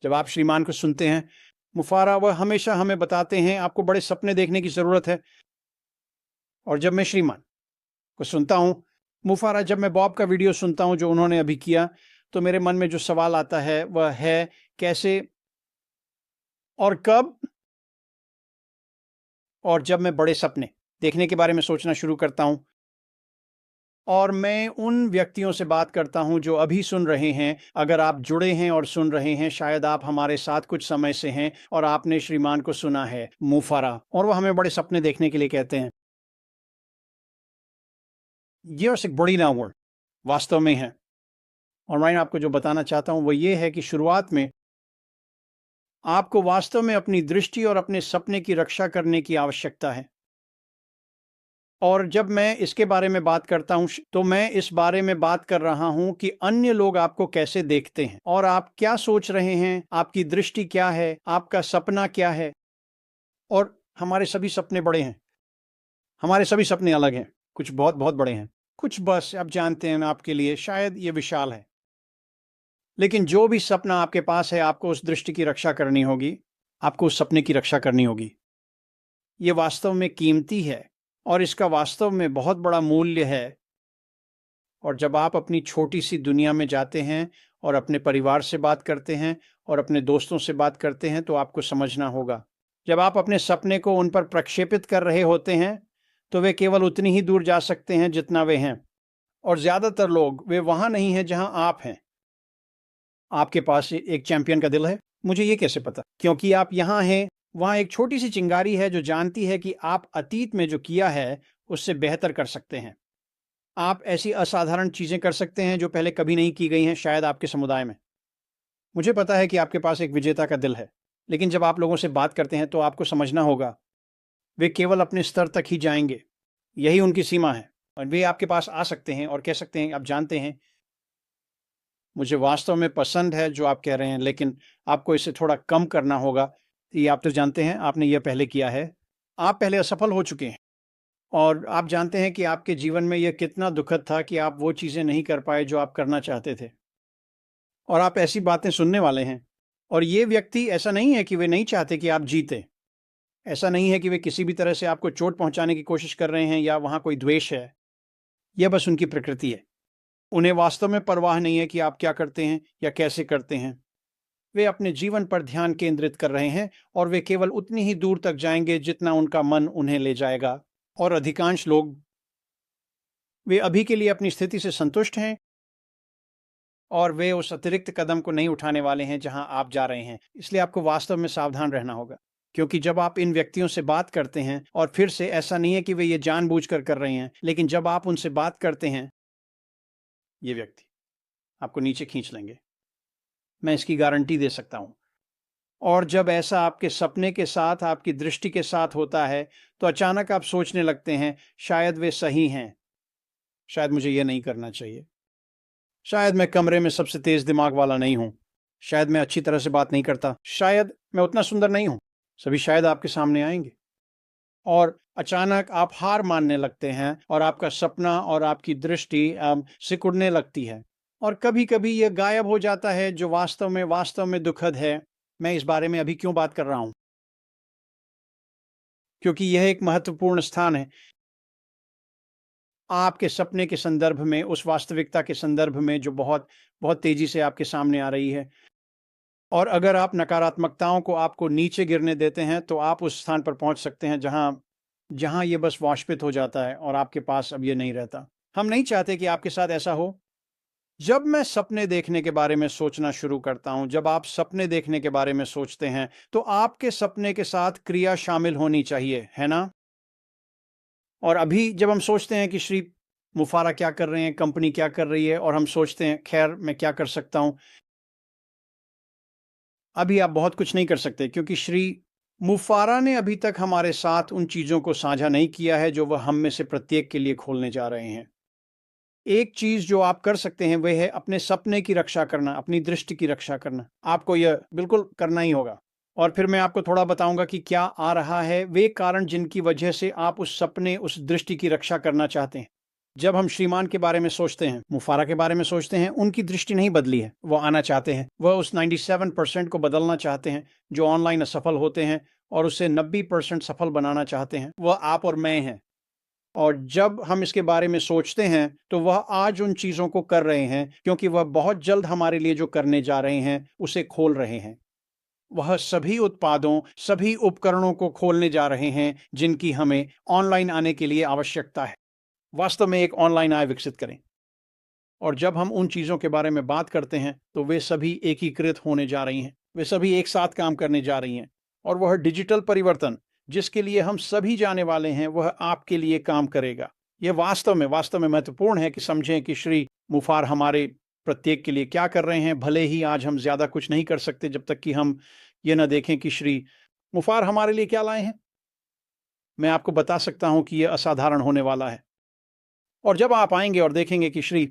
जब आप श्रीमान को सुनते हैं, मुफारा वह हमेशा हमें बताते हैं आपको बड़े सपने देखने की ज़रूरत है। और जब मैं श्रीमान को सुनता हूँ, मुफारा जब मैं बॉब का वीडियो सुनता हूँ जो उन्होंने अभी किया, तो मेरे मन में जो सवाल आता है वह है कैसे और कब। और जब मैं बड़े सपने देखने के बारे में सोचना शुरू करता हूँ और मैं उन व्यक्तियों से बात करता हूँ जो अभी सुन रहे हैं, अगर आप जुड़े हैं और सुन रहे हैं, शायद आप हमारे साथ कुछ समय से हैं और आपने श्रीमान को सुना है, मुफारा, और वो हमें बड़े सपने देखने के लिए कहते हैं। ये बस एक बड़ी ना वर्ड वास्तव में है। और मैं आपको जो बताना चाहता हूँ वो ये है कि शुरुआत में आपको वास्तव में अपनी दृष्टि और अपने सपने की रक्षा करने की आवश्यकता है। और जब मैं इसके बारे में बात करता हूँ तो मैं इस बारे में बात कर रहा हूँ कि अन्य लोग आपको कैसे देखते हैं और आप क्या सोच रहे हैं, आपकी दृष्टि क्या है, आपका सपना क्या है। और हमारे सभी सपने बड़े हैं, हमारे सभी सपने अलग हैं, कुछ बहुत बहुत बड़े हैं, कुछ बस आप जानते हैं आपके लिए शायद ये विशाल है। लेकिन जो भी सपना आपके पास है, आपको उस दृष्टि की रक्षा करनी होगी, आपको उस सपने की रक्षा करनी होगी। ये वास्तव में कीमती है और इसका वास्तव में बहुत बड़ा मूल्य है। और जब आप अपनी छोटी सी दुनिया में जाते हैं और अपने परिवार से बात करते हैं और अपने दोस्तों से बात करते हैं, तो आपको समझना होगा, जब आप अपने सपने को उन पर प्रक्षेपित कर रहे होते हैं, तो वे केवल उतनी ही दूर जा सकते हैं जितना वे हैं। और ज़्यादातर लोग वे वहाँ नहीं हैं जहाँ आप हैं। आपके पास एक चैंपियन का दिल है, मुझे ये कैसे पता? क्योंकि आप यहाँ हैं। वहाँ एक छोटी सी चिंगारी है जो जानती है कि आप अतीत में जो किया है उससे बेहतर कर सकते हैं। आप ऐसी असाधारण चीज़ें कर सकते हैं जो पहले कभी नहीं की गई हैं, शायद आपके समुदाय में। मुझे पता है कि आपके पास एक विजेता का दिल है, लेकिन जब आप लोगों से बात करते हैं तो आपको समझना होगा, वे केवल अपने स्तर तक ही जाएंगे, यही उनकी सीमा है। और वे आपके पास आ सकते हैं और कह सकते हैं, आप जानते हैं, मुझे वास्तव में पसंद है जो आप कह रहे हैं, लेकिन आपको इसे थोड़ा कम करना होगा। ये आप तो जानते हैं, आपने यह पहले किया है, आप पहले असफल हो चुके हैं और आप जानते हैं कि आपके जीवन में यह कितना दुखद था कि आप वो चीज़ें नहीं कर पाए जो आप करना चाहते थे। और आप ऐसी बातें सुनने वाले हैं। और ये व्यक्ति, ऐसा नहीं है कि वे नहीं चाहते कि आप जीते, ऐसा नहीं है कि वे किसी भी तरह से आपको चोट पहुंचाने की कोशिश कर रहे हैं या वहां कोई द्वेष है। यह बस उनकी प्रकृति है। उन्हें वास्तव में परवाह नहीं है कि आप क्या करते हैं या कैसे करते हैं। वे अपने जीवन पर ध्यान केंद्रित कर रहे हैं और वे केवल उतनी ही दूर तक जाएंगे जितना उनका मन उन्हें ले जाएगा। और अधिकांश लोग, वे अभी के लिए अपनी स्थिति से संतुष्ट हैं और वे उस अतिरिक्त कदम को नहीं उठाने वाले हैं जहां आप जा रहे हैं। इसलिए आपको वास्तव में सावधान रहना होगा, क्योंकि जब आप इन व्यक्तियों से बात करते हैं, और फिर से ऐसा नहीं है कि वे ये जानबूझकर कर रहे हैं, लेकिन जब आप उनसे बात करते हैं, ये व्यक्ति आपको नीचे खींच लेंगे, मैं इसकी गारंटी दे सकता हूं। और जब ऐसा आपके सपने के साथ, आपकी दृष्टि के साथ होता है, तो अचानक आप सोचने लगते हैं, शायद वे सही हैं, शायद मुझे यह नहीं करना चाहिए, शायद मैं कमरे में सबसे तेज दिमाग वाला नहीं हूं, शायद मैं अच्छी तरह से बात नहीं करता, शायद मैं उतना सुंदर नहीं हूं। सभी शायद आपके सामने आएंगे और अचानक आप हार मानने लगते हैं और आपका सपना और आपकी दृष्टि सिकुड़ने लगती है। और कभी कभी यह गायब हो जाता है, जो वास्तव में दुखद है। मैं इस बारे में अभी क्यों बात कर रहा हूं? क्योंकि यह एक महत्वपूर्ण स्थान है आपके सपने के संदर्भ में, उस वास्तविकता के संदर्भ में जो बहुत बहुत तेजी से आपके सामने आ रही है। और अगर आप नकारात्मकताओं को आपको नीचे गिरने देते हैं, तो आप उस स्थान पर पहुंच सकते हैं जहां जहां ये बस वाष्पित हो जाता है और आपके पास अब ये नहीं रहता। हम नहीं चाहते कि आपके साथ ऐसा हो। जब मैं सपने देखने के बारे में सोचना शुरू करता हूं, जब आप सपने देखने के बारे में सोचते हैं, तो आपके सपने के साथ क्रिया शामिल होनी चाहिए, है ना? और अभी जब हम सोचते हैं कि श्री मुफारा क्या कर रहे हैं, कंपनी क्या कर रही है, और हम सोचते हैं, खैर मैं क्या कर सकता हूं, अभी आप बहुत कुछ नहीं कर सकते, क्योंकि श्री मुफारा ने अभी तक हमारे साथ उन चीज़ों को साझा नहीं किया है जो वह हम में से प्रत्येक के लिए खोलने जा रहे हैं। एक चीज़ जो आप कर सकते हैं वह है अपने सपने की रक्षा करना, अपनी दृष्टि की रक्षा करना। आपको यह बिल्कुल करना ही होगा। और फिर मैं आपको थोड़ा बताऊंगा कि क्या आ रहा है, वे कारण जिनकी वजह से आप उस सपने, उस दृष्टि की रक्षा करना चाहते हैं। जब हम श्रीमान के बारे में सोचते हैं, मुफारा के बारे में सोचते हैं, उनकी दृष्टि नहीं बदली है। वो आना चाहते हैं, वह उस 97% को बदलना चाहते हैं जो ऑनलाइन असफल होते हैं और उसे 90% सफल बनाना चाहते हैं। वह आप और मैं हैं। और जब हम इसके बारे में सोचते हैं तो वह आज उन चीज़ों को कर रहे हैं, क्योंकि वह बहुत जल्द हमारे लिए जो करने जा रहे हैं उसे खोल रहे हैं। वह सभी उत्पादों, सभी उपकरणों को खोलने जा रहे हैं जिनकी हमें ऑनलाइन आने के लिए आवश्यकता है। वास्तव में एक ऑनलाइन आय विकसित करें। और जब हम उन चीज़ों के बारे में बात करते हैं तो वे सभी एकीकृत होने जा रही हैं। वे सभी एक साथ काम करने जा रही हैं। और वह डिजिटल परिवर्तन जिसके लिए हम सभी जाने वाले हैं, वह आपके लिए काम करेगा। यह वास्तव में महत्वपूर्ण है कि समझें कि श्री मुफार हमारे प्रत्येक के लिए क्या कर रहे हैं। भले ही आज हम ज़्यादा कुछ नहीं कर सकते जब तक कि हम ये ना देखें कि श्री मुफार हमारे लिए क्या लाए हैं। मैं आपको बता सकता हूं कि यह असाधारण होने वाला है। और जब आप आएंगे और देखेंगे कि श्री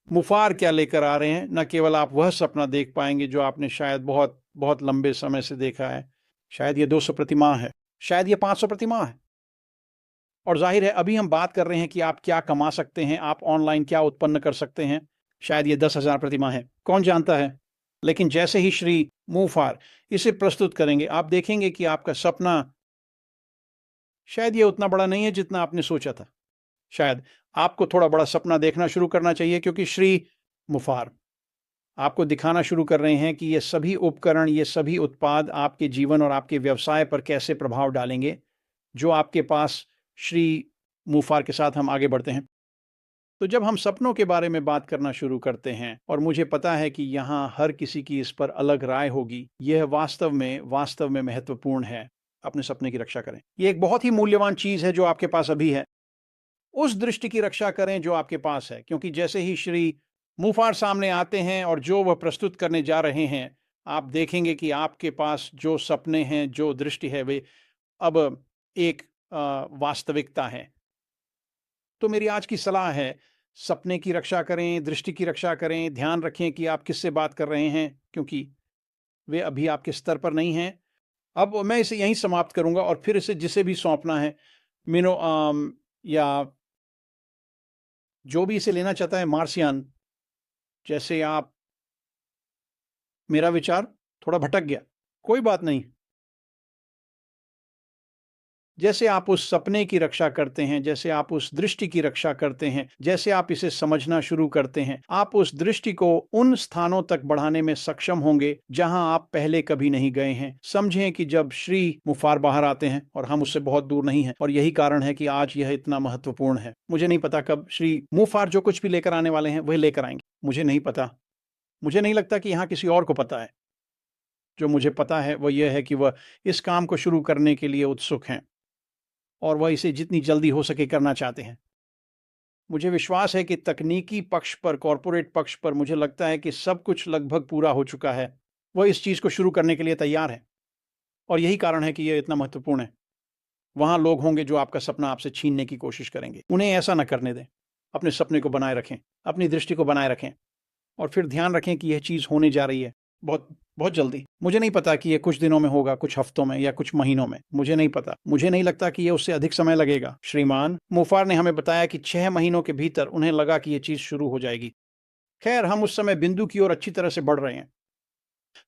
मुफार क्या लेकर आ रहे हैं, न केवल आप वह सपना देख पाएंगे जो आपने शायद बहुत बहुत लंबे समय से देखा है। शायद ये 200 प्रतिमाह है, शायद ये 500 प्रतिमाह है। और जाहिर है अभी हम बात कर रहे हैं कि आप क्या कमा सकते हैं, आप ऑनलाइन क्या उत्पन्न कर सकते हैं। शायद ये 10,000 प्रतिमाह है, कौन जानता है। लेकिन जैसे ही श्री मुफार इसे प्रस्तुत करेंगे, आप देखेंगे कि आपका सपना शायद ये उतना बड़ा नहीं है जितना आपने सोचा था। शायद आपको थोड़ा बड़ा सपना देखना शुरू करना चाहिए, क्योंकि श्री मुफार आपको दिखाना शुरू कर रहे हैं कि ये सभी उपकरण, ये सभी उत्पाद आपके जीवन और आपके व्यवसाय पर कैसे प्रभाव डालेंगे। जो आपके पास श्री मुफार के साथ हम आगे बढ़ते हैं। तो जब हम सपनों के बारे में बात करना शुरू करते हैं, और मुझे पता है कि यहाँ हर किसी की इस पर अलग राय होगी, यह वास्तव में महत्वपूर्ण है। अपने सपने की रक्षा करें। ये एक बहुत ही मूल्यवान चीज़ है जो आपके पास अभी है। उस दृष्टि की रक्षा करें जो आपके पास है, क्योंकि जैसे ही श्री मुफार सामने आते हैं और जो वह प्रस्तुत करने जा रहे हैं, आप देखेंगे कि आपके पास जो सपने हैं, जो दृष्टि है, वे अब एक वास्तविकता है। तो मेरी आज की सलाह है, सपने की रक्षा करें, दृष्टि की रक्षा करें, ध्यान रखें कि आप किससे बात कर रहे हैं, क्योंकि वे अभी आपके स्तर पर नहीं हैं। अब मैं इसे यहीं समाप्त करूंगा और फिर इसे जिसे भी सौंपना है, मिनो या जो भी इसे लेना चाहता है, मार्सियन। जैसे आप, मेरा विचार थोड़ा भटक गया, कोई बात नहीं। जैसे आप उस सपने की रक्षा करते हैं, जैसे आप उस दृष्टि की रक्षा करते हैं, जैसे आप इसे समझना शुरू करते हैं, आप उस दृष्टि को उन स्थानों तक बढ़ाने में सक्षम होंगे जहां आप पहले कभी नहीं गए हैं। समझें कि जब श्री मुफार बाहर आते हैं, और हम उससे बहुत दूर नहीं हैं, और यही कारण है कि आज यह इतना महत्वपूर्ण है। मुझे नहीं पता कब श्री मुफार जो कुछ भी लेकर आने वाले हैं वह लेकर आएंगे, मुझे नहीं पता। मुझे नहीं लगता कि यहाँ किसी और को पता है। जो मुझे पता है वह यह है कि वह इस काम को शुरू करने के लिए उत्सुक हैं, और वह इसे जितनी जल्दी हो सके करना चाहते हैं। मुझे विश्वास है कि तकनीकी पक्ष पर, कॉरपोरेट पक्ष पर, मुझे लगता है कि सब कुछ लगभग पूरा हो चुका है। वह इस चीज़ को शुरू करने के लिए तैयार है, और यही कारण है कि यह इतना महत्वपूर्ण है। वहाँ लोग होंगे जो आपका सपना आपसे छीनने की कोशिश करेंगे। उन्हें ऐसा न करने दें। अपने सपने को बनाए रखें, अपनी दृष्टि को बनाए रखें, और फिर ध्यान रखें कि यह चीज़ होने जा रही है बहुत बहुत जल्दी। मुझे नहीं पता कि ये कुछ दिनों में होगा, कुछ हफ्तों में, या कुछ महीनों में। मुझे नहीं पता। मुझे नहीं लगता कि ये उससे अधिक समय लगेगा। श्रीमान मुफार ने हमें बताया कि 6 महीनों के भीतर उन्हें लगा कि ये चीज़ शुरू हो जाएगी। खैर, हम उस समय बिंदु की ओर अच्छी तरह से बढ़ रहे हैं।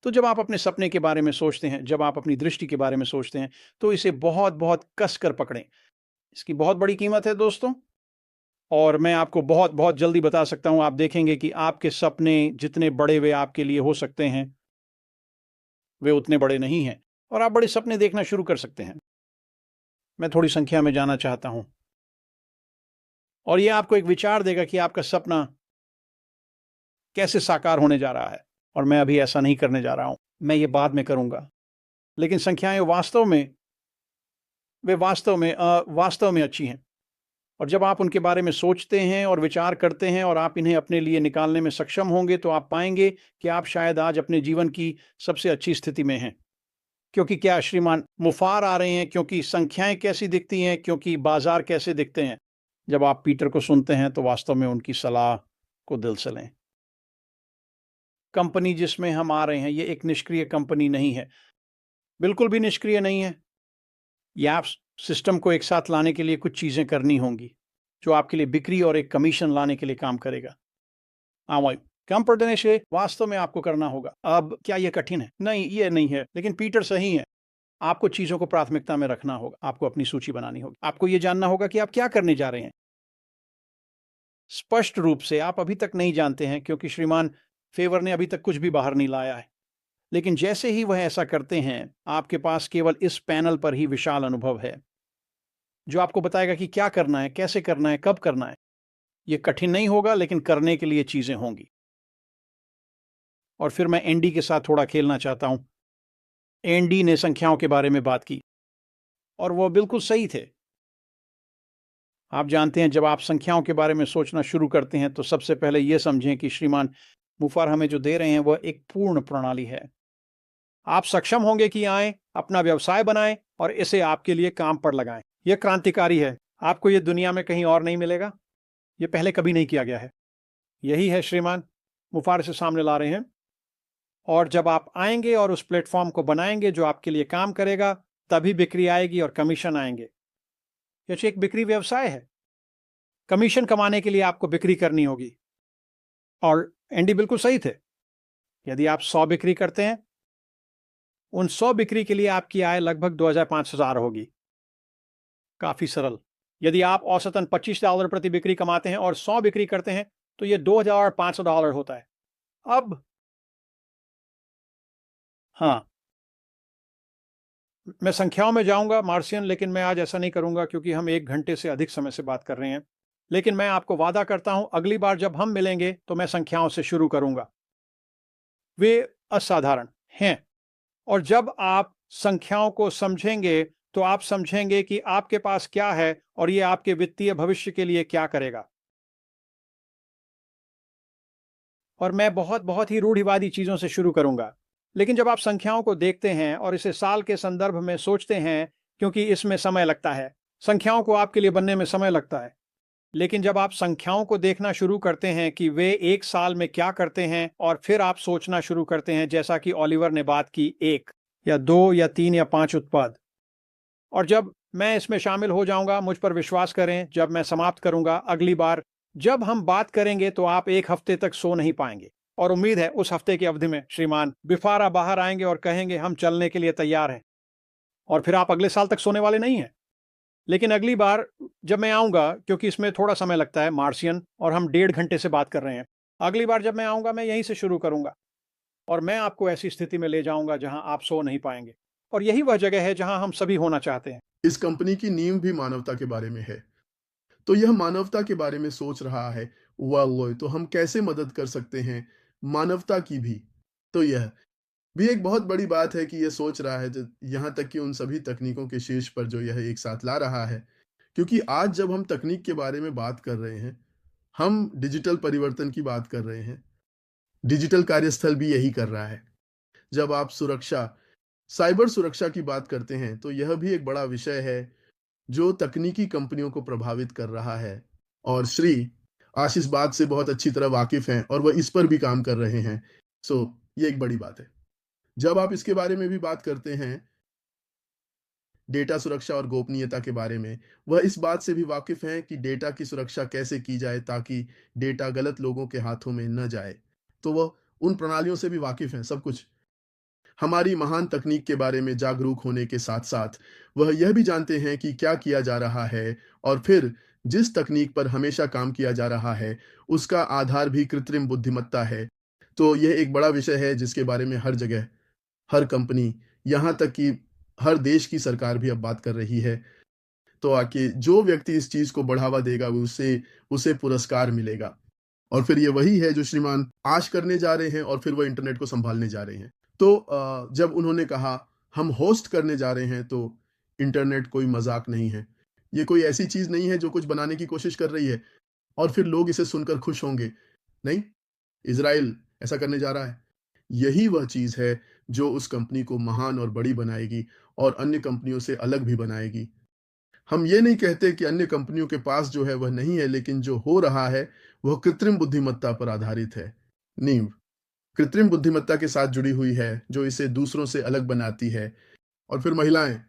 तो जब आप अपने सपने के बारे में सोचते हैं, जब आप अपनी दृष्टि के बारे में सोचते हैं, तो इसे बहुत बहुत कस कर पकड़ें। इसकी बहुत बड़ी कीमत है दोस्तों, और मैं आपको बहुत बहुत जल्दी बता सकता हूँ। आप देखेंगे कि आपके सपने जितने बड़े वे आपके लिए हो सकते हैं, वे उतने बड़े नहीं हैं, और आप बड़े सपने देखना शुरू कर सकते हैं। मैं थोड़ी संख्या में जाना चाहता हूं, और यह आपको एक विचार देगा कि आपका सपना कैसे साकार होने जा रहा है। और मैं अभी ऐसा नहीं करने जा रहा हूं, मैं ये बाद में करूंगा। लेकिन संख्याएं वास्तव में अच्छी हैं। और जब आप उनके बारे में सोचते हैं और विचार करते हैं, और आप इन्हें अपने लिए निकालने में सक्षम होंगे, तो आप पाएंगे कि आप शायद आज अपने जीवन की सबसे अच्छी स्थिति में हैं। क्योंकि क्या श्रीमान मुफार आ रहे हैं, क्योंकि संख्याएं कैसी दिखती हैं, क्योंकि बाजार कैसे दिखते हैं। जब आप पीटर को सुनते हैं तो वास्तव में उनकी सलाह को दिल से लें। कंपनी जिसमें हम आ रहे हैं, ये एक निष्क्रिय कंपनी नहीं है, बिल्कुल भी निष्क्रिय नहीं है। या आप सिस्टम को एक साथ लाने के लिए कुछ चीज़ें करनी होंगी। जो आपके लिए बिक्री और एक कमीशन लाने के लिए काम करेगा। हाँ भाई, कम पढ़ने से वास्तव में आपको करना होगा। अब क्या ये कठिन है? नहीं, ये नहीं है, लेकिन पीटर सही है। आपको चीज़ों को प्राथमिकता में रखना होगा, आपको अपनी सूची बनानी होगी, आपको ये जानना होगा कि आप क्या करने जा रहे हैं। स्पष्ट रूप से आप अभी तक नहीं जानते हैं, क्योंकि श्रीमान फेवर ने अभी तक कुछ भी बाहर नहीं लाया है। लेकिन जैसे ही वह ऐसा करते हैं, आपके पास केवल इस पैनल पर ही विशाल अनुभव है, जो आपको बताएगा कि क्या करना है, कैसे करना है, कब करना है। ये कठिन नहीं होगा, लेकिन करने के लिए चीज़ें होंगी। और फिर मैं एंडी के साथ थोड़ा खेलना चाहता हूँ। एंडी ने संख्याओं के बारे में बात की, और वो बिल्कुल सही थे। आप जानते हैं, जब आप संख्याओं के बारे में सोचना शुरू करते हैं, तो सबसे पहले ये समझें कि श्रीमान मुफार हमें जो दे रहे हैं, वह एक पूर्ण प्रणाली है। आप सक्षम होंगे कि आएं, अपना व्यवसाय बनाएं और इसे आपके लिए काम पर लगाएं। यह क्रांतिकारी है। आपको यह दुनिया में कहीं और नहीं मिलेगा। यह पहले कभी नहीं किया गया है। यही है श्रीमान मुफार से सामने ला रहे हैं। और जब आप आएंगे और उस प्लेटफॉर्म को बनाएंगे जो आपके लिए काम करेगा, तभी बिक्री आएगी और कमीशन आएंगे। यह एक बिक्री व्यवसाय है। कमीशन कमाने के लिए आपको बिक्री करनी होगी। और एंडी बिल्कुल सही थे। यदि आप 100 बिक्री करते हैं, उन 100 बिक्री के लिए आपकी आय लगभग $2,500 होगी। काफी सरल। यदि आप औसतन $25 प्रति बिक्री कमाते हैं और 100 बिक्री करते हैं, तो यह $2,500 होता है। अब हाँ, मैं संख्याओं में जाऊंगा मार्शियन, लेकिन मैं आज ऐसा नहीं करूंगा, क्योंकि हम 1 घंटे से अधिक समय से बात कर रहे हैं। लेकिन मैं आपको वादा करता हूं, अगली बार जब हम मिलेंगे तो मैं संख्याओं से शुरू करूंगा। वे असाधारण हैं, और जब आप संख्याओं को समझेंगे, तो आप समझेंगे कि आपके पास क्या है और ये आपके वित्तीय भविष्य के लिए क्या करेगा। और मैं बहुत बहुत ही रूढ़िवादी चीजों से शुरू करूंगा, लेकिन जब आप संख्याओं को देखते हैं और इसे साल के संदर्भ में सोचते हैं, क्योंकि इसमें समय लगता है, संख्याओं को आपके लिए बनने में समय लगता है। लेकिन जब आप संख्याओं को देखना शुरू करते हैं कि वे एक साल में क्या करते हैं, और फिर आप सोचना शुरू करते हैं, जैसा कि ओलिवर ने बात की, 1 या 2 या 3 या 5 उत्पाद। और जब मैं इसमें शामिल हो जाऊंगा, मुझ पर विश्वास करें, जब मैं समाप्त करूंगा अगली बार जब हम बात करेंगे, तो आप 1 हफ्ते तक सो नहीं पाएंगे। और उम्मीद है उस हफ्ते की अवधि में श्रीमान बिफारा बाहर आएंगे और कहेंगे, हम चलने के लिए तैयार हैं। और फिर आप अगले साल तक सोने वाले नहीं हैं। लेकिन अगली बार जब मैं आऊंगा, क्योंकि इसमें थोड़ा समय लगता है, मार्शियन, और हम 1.5 घंटे से बात कर रहे हैं, अगली बार जब मैं आऊंगा, मैं यहीं से शुरू करूंगा। और मैं आपको ऐसी स्थिति में ले जाऊंगा जहां आप सो नहीं पाएंगे। और यही वह जगह है जहां हम सभी होना चाहते हैं। इस कंपनी की नींव भी मानवता के बारे में है। तो यह मानवता के बारे में सोच रहा है। वाह, तो हम कैसे मदद कर सकते हैं मानवता की भी। तो यह भी एक बहुत बड़ी बात है कि यह सोच रहा है, यहाँ तक कि उन सभी तकनीकों के शीर्ष पर जो यह एक साथ ला रहा है। क्योंकि आज जब हम तकनीक के बारे में बात कर रहे हैं, हम डिजिटल परिवर्तन की बात कर रहे हैं। डिजिटल कार्यस्थल भी यही कर रहा है। जब आप सुरक्षा, साइबर सुरक्षा की बात करते हैं, तो यह भी एक बड़ा विषय है जो तकनीकी कंपनियों को प्रभावित कर रहा है। और श्री आशीष बात से बहुत अच्छी तरह वाकिफ हैं और वह इस पर भी काम कर रहे हैं। सो ये एक बड़ी बात है। जब आप इसके बारे में भी बात करते हैं, डेटा सुरक्षा और गोपनीयता के बारे में, वह इस बात से भी वाकिफ हैं कि डेटा की सुरक्षा कैसे की जाए ताकि डेटा गलत लोगों के हाथों में न जाए। तो वह उन प्रणालियों से भी वाकिफ हैं, सब कुछ। हमारी महान तकनीक के बारे में जागरूक होने के साथ-साथ वह यह भी जानते हैं कि क्या किया जा रहा है, और फिर जिस तकनीक पर हमेशा काम किया जा रहा है, उसका आधार भी कृत्रिम बुद्धिमत्ता है। तो यह एक बड़ा विषय है जिसके बारे में हर जगह, हर कंपनी, यहाँ तक कि हर देश की सरकार भी अब बात कर रही है। तो आके जो व्यक्ति इस चीज़ को बढ़ावा देगा, उसे उसे पुरस्कार मिलेगा। और फिर ये वही है जो श्रीमान आज करने जा रहे हैं, और फिर वो इंटरनेट को सँभालने जा रहे हैं। तो जब उन्होंने कहा हम होस्ट करने जा रहे हैं, तो इंटरनेट कोई मज़ाक नहीं है। ये कोई ऐसी चीज़ नहीं है जो कुछ बनाने की कोशिश कर रही है और फिर लोग इसे सुनकर खुश होंगे। नहीं, इज़राइल ऐसा करने जा रहा है। यही वह चीज़ है जो उस कंपनी को महान और बड़ी बनाएगी और अन्य कंपनियों से अलग भी बनाएगी। हम ये नहीं कहते कि अन्य कंपनियों के पास जो है वह नहीं है, लेकिन जो हो रहा है वह कृत्रिम बुद्धिमत्ता पर आधारित है। नींव कृत्रिम बुद्धिमत्ता के साथ जुड़ी हुई है, जो इसे दूसरों से अलग बनाती है। और फिर महिलाएं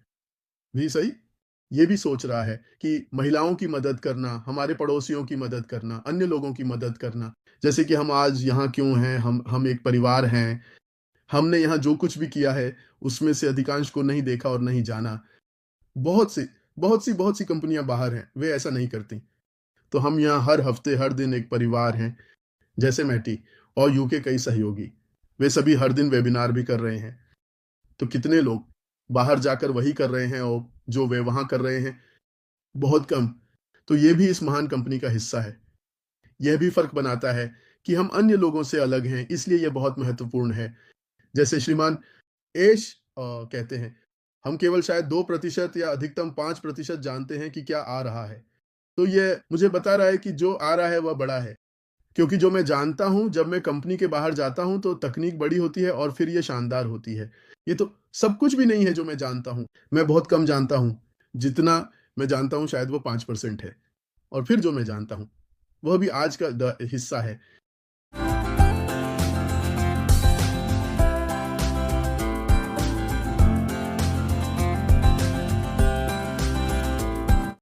भी सही, ये भी सोच रहा है कि महिलाओं की मदद करना, हमारे पड़ोसियों की मदद करना, अन्य लोगों की मदद करना। जैसे कि हम आज यहाँ क्यों हैं, हम एक परिवार हैं, हमने यहाँ जो कुछ भी किया है, उसमें से अधिकांश को नहीं देखा और नहीं जाना। बहुत सी कंपनियाँ बाहर हैं, वे ऐसा नहीं करती। तो हम यहाँ हर हफ्ते, हर दिन एक परिवार हैं, जैसे मैटी और यूके कई सहयोगी। वे सभी हर दिन वेबिनार भी कर रहे हैं। तो कितने लोग बाहर जाकर वही कर रहे हैं और जो वे वहाँ कर रहे हैं, बहुत कम। तो ये भी इस महान कंपनी का हिस्सा है। यह भी फ़र्क बनाता है कि हम अन्य लोगों से अलग हैं, इसलिए यह बहुत महत्वपूर्ण है। जैसे श्रीमान एश कहते हैं, हम केवल शायद 2% या अधिकतम 5% जानते हैं कि क्या आ रहा है। तो ये मुझे बता रहा है कि जो आ रहा है वह बड़ा है। क्योंकि जो मैं जानता हूँ, जब मैं कंपनी के बाहर जाता हूँ तो तकनीक बड़ी होती है और फिर ये शानदार होती है। ये तो सब कुछ भी नहीं है जो मैं जानता हूँ। मैं बहुत कम जानता हूँ। जितना मैं जानता हूँ शायद वो 5% है और फिर जो मैं जानता हूँ, वह भी आज का द हिस्सा है।